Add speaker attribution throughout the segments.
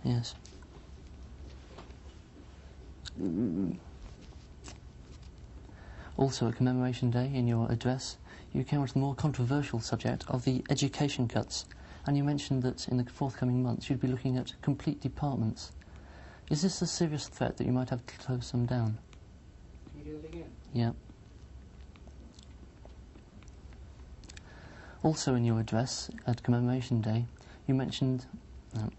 Speaker 1: Yes. Also, at Commemoration Day, in your address, you came on to the more controversial subject of the education cuts, and you mentioned that in the forthcoming months you'd be looking at complete departments. Is this a serious threat that you might have to close them down?
Speaker 2: Can you do that again?
Speaker 1: Yeah. Also, in your address at Commemoration Day, you mentioned... No.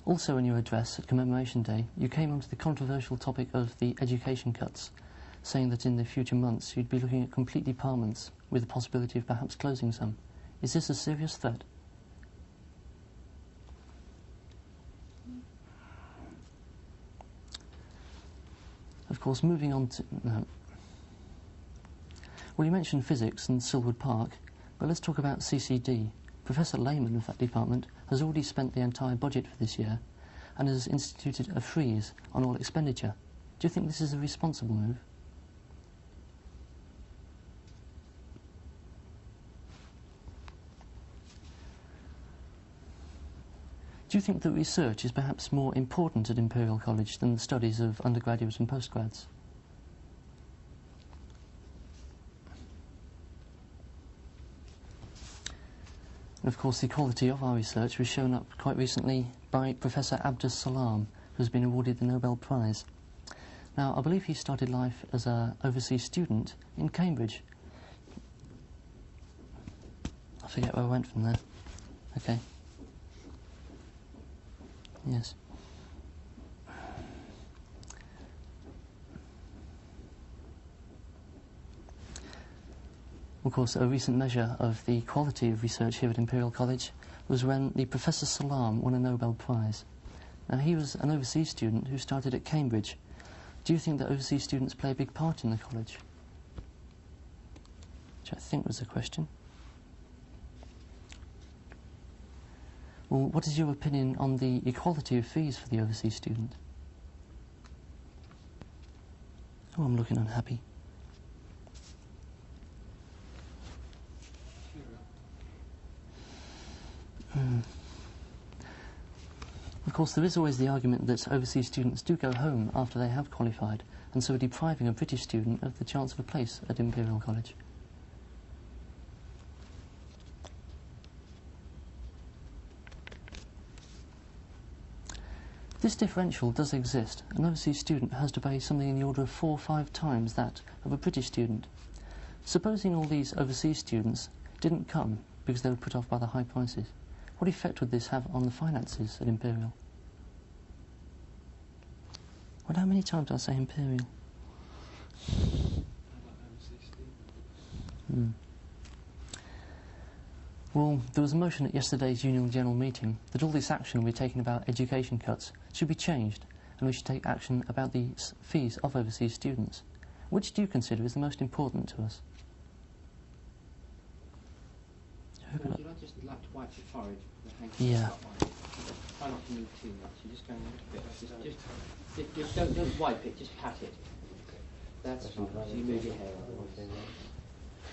Speaker 1: Also, in your address at Commemoration Day, you came onto the controversial topic of the education cuts, saying that in the future months you'd be looking at complete departments with the possibility of perhaps closing some. Is this a serious threat? Of course, moving on to... No. Well, you mentioned physics and Silwood Park, but let's talk about CCD. Professor Lehman of that department has already spent the entire budget for this year and has instituted a freeze on all expenditure. Do you think this is a responsible move? Do you think that research is perhaps more important at Imperial College than the studies of undergraduates and postgrads? And of course, the quality of our research was shown up quite recently by Professor Abdus Salam, who's been awarded the Nobel Prize. Now, I believe he started life as an overseas student in Cambridge. I forget where I went from there. Okay. Yes. Of course, a recent measure of the quality of research here at Imperial College was when the Professor Salam won a Nobel Prize. Now, he was an overseas student who started at Cambridge. Do you think that overseas students play a big part in the college? Which I think was the question. Well, what is your opinion on the equality of fees for the overseas student? Oh, I'm looking unhappy. Of course, there is always the argument that overseas students do go home after they have qualified, and so are depriving a British student of the chance of a place at Imperial College. This differential does exist. An overseas student has to pay something in the order of 4 or 5 times that of a British student. Supposing all these overseas students didn't come because they were put off by the high prices, what effect would this have on the finances at Imperial? Well, how many times did I say Imperial? Well, there was a motion at yesterday's Union General Meeting that all this action we're taking about education cuts should be changed, and we should take action about the fees of overseas students. Which do you consider is the most important to us?
Speaker 2: Would you just like to wipe your forehead with a handkerchief?
Speaker 1: Yeah.
Speaker 2: Try not to move too much. You're just going a little bit. Just don't wipe it. Just pat it. That's fine. So you move your hair.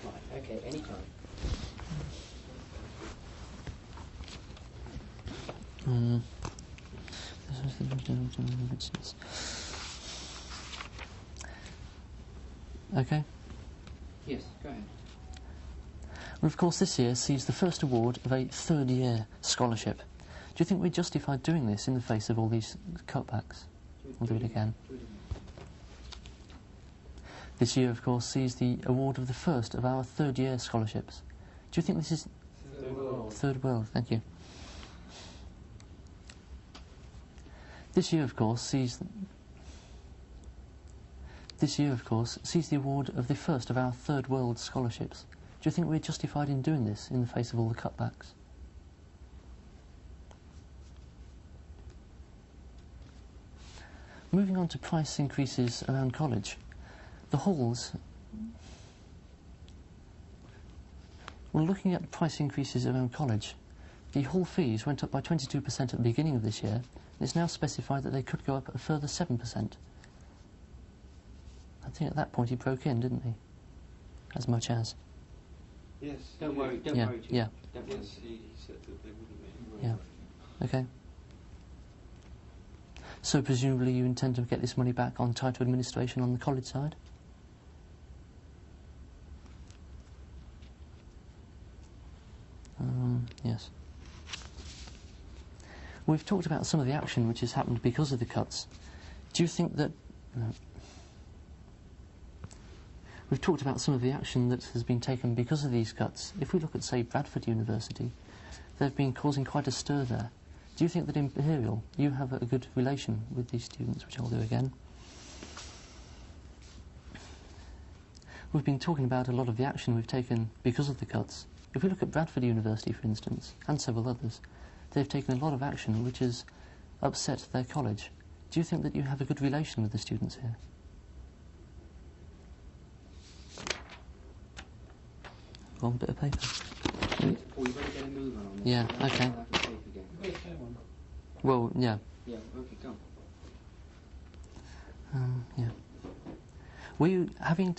Speaker 2: Right. Okay. Anytime.
Speaker 1: Okay.
Speaker 2: Yes. Go ahead.
Speaker 1: Well, of course, this year sees the first award of a third-year scholarship. Do you think we're justified doing this in the face of all these cutbacks? We'll do it again. This year, of course, sees the award of the first of our third-year scholarships. Do you think this is... Third world, thank you. This year, of course, sees the award of the first of our third world scholarships. Do you think we're justified in doing this in the face of all the cutbacks? Moving on to price increases around college. The halls... Well, looking at price increases around college, the hall fees went up by 22% at the beginning of this year, and it's now specified that they could go up a further 7%. I think at that point he broke in, didn't he? As much as.
Speaker 2: Yes. Don't worry. Don't worry.
Speaker 1: Yeah.
Speaker 2: Don't worry.
Speaker 3: Yes, he said that they wouldn't make.
Speaker 1: Yeah. Okay. So presumably you intend to get this money back on title administration on the college side? Yes. We've talked about some of the action which has happened because of the cuts. Do you think that... We've talked about some of the action that has been taken because of these cuts. If we look at, say, Bradford University, they've been causing quite a stir there. Do you think that Imperial, you have a good relation with these students, which I'll do again? We've been talking about a lot of the action we've taken because of the cuts. If we look at Bradford University, for instance, and several others, they've taken a lot of action which has upset their college. Do you think that you have a good relation with the students here? One bit of paper.
Speaker 2: Paul, you better get a move on this.
Speaker 1: Yeah, okay. Well, yeah.
Speaker 2: Yeah, okay, go.
Speaker 1: Yeah. Were you, having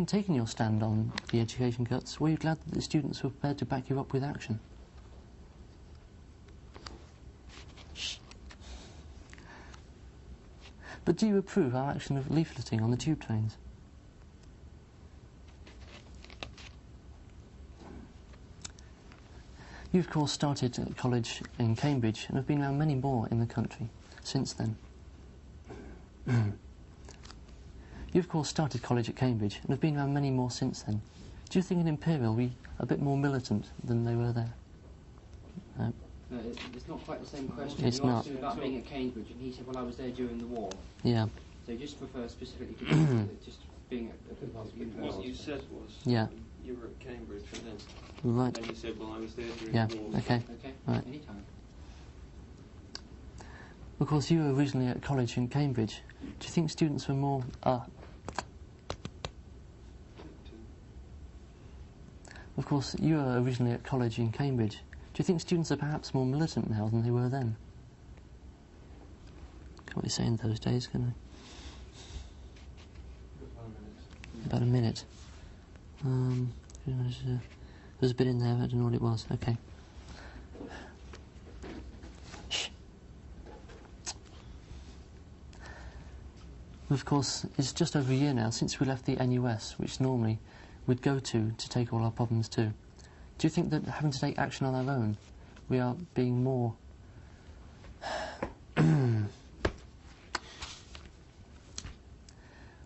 Speaker 1: taken your stand on the education cuts, were you glad that the students were prepared to back you up with action? But do you approve our action of leafleting on the tube trains? You, of course, started at college in Cambridge and have been around many more in the country since then. You, of course, started college at Cambridge and have been around many more since then. Do you think in Imperial we are a bit more militant than they were there? No.
Speaker 2: No, it's not quite the same question.
Speaker 1: It's
Speaker 2: you
Speaker 1: not.
Speaker 2: asked him about being at Cambridge, and he said, well, I was there during the war.
Speaker 1: Yeah.
Speaker 2: So you just refer specifically to just being at university.
Speaker 3: What you said was
Speaker 1: Yeah.
Speaker 3: You were at Cambridge and then
Speaker 1: Right.
Speaker 3: and you said, well, I was there during
Speaker 1: Yeah.
Speaker 3: the war.
Speaker 1: Okay.
Speaker 2: Okay,
Speaker 1: Right.
Speaker 2: anytime.
Speaker 1: Of course, you were originally at college in Cambridge. Do you think students were more... Of course, you were originally at college in Cambridge. Do you think students are perhaps more militant now than they were then? Can't really say in those days, can I? About a minute. There's a bit in there, I don't know what it was. Okay. Shh. Of course, it's just over a year now since we left the NUS, which normally we'd go to take all our problems to. Do you think that having to take action on our own, we are being more...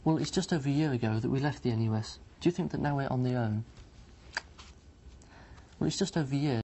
Speaker 1: Well, it's just over a year ago that we left the NUS. Do you think that now we're on the own? Well, it's just over a year.